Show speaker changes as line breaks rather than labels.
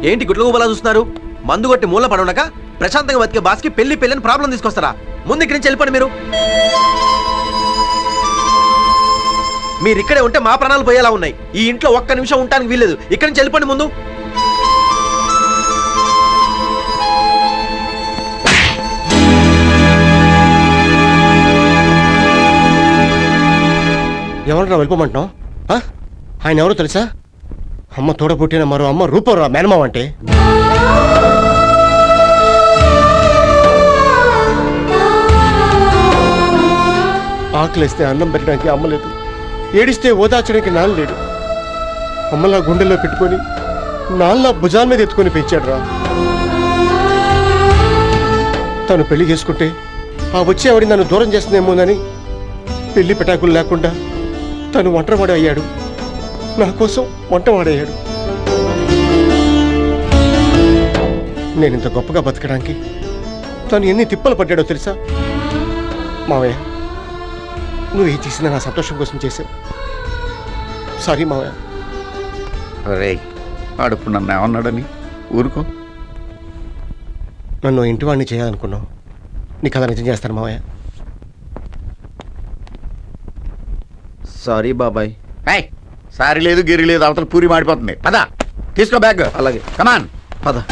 ఏంటి గుడ్లగూబలా చూస్తున్నారు? మందు కొట్టి మూల పడవనక ప్రశాంతంగా బతికే బాస్కి పెళ్లి పెళ్ళని ప్రాబ్లం తీసుకొస్తారా? ముందు ఇక్కడి నుంచి వెళ్ళిపోండి. మీరు ఇక్కడే ఉంటే మా ప్రాణాలు పోయేలా ఉన్నాయి. ఈ ఇంట్లో ఒక్క నిమిషం ఉండడానికి వీల్లేదు. ఇక్కడి నుంచి వెళ్ళిపోండి ముందు.
ఎవరు వెళ్ళిపోమంటున్నావు? ఆయన ఎవరో తెలుసా? అమ్మ తోడ పుట్టిన మరో అమ్మ రూపరా మేనమావ అంటే. ఆకలిస్తే అన్నం పెట్టడానికి అమ్మ లేదు, ఏడిస్తే ఓదార్చడానికి నాన్న లేడు. అమ్మలా గుండెల్లో పెట్టుకొని నాన్న భుజాల మీద ఎత్తుకొని పెంచాడు రా. తను పెళ్లి చేసుకుంటే ఆ వచ్చేవాడి నన్ను దూరం చేస్తుందేమోనని పెళ్లి పెటాకులు లేకుండా తను ఒంటరివాడు అయ్యాడు. నా కోసం వంటవాడయ్యాడు. నేను ఇంత గొప్పగా బతకడానికి తను ఎన్ని తిప్పలు పడ్డాడో తెలుసా? మావయ్య, నువ్వు ఏం చేసినా నా సంతోషం కోసం చేశావు. సారీ మావయ్య.
అరే వాడు నన్ను ఏమన్నాడని ఊరుకో.
నన్ను ఇంటివాడిని చేయాలనుకున్నావు. నీ కథ నిజం చేస్తాను మావయ్య.
సారీ బాబాయ్.
సారీ లేదు గిరి లేదు, అవతల పూరి మాడిపోతుంది. పద తీసుకో బ్యాగ్.
అలాగే
కమాన్
పద.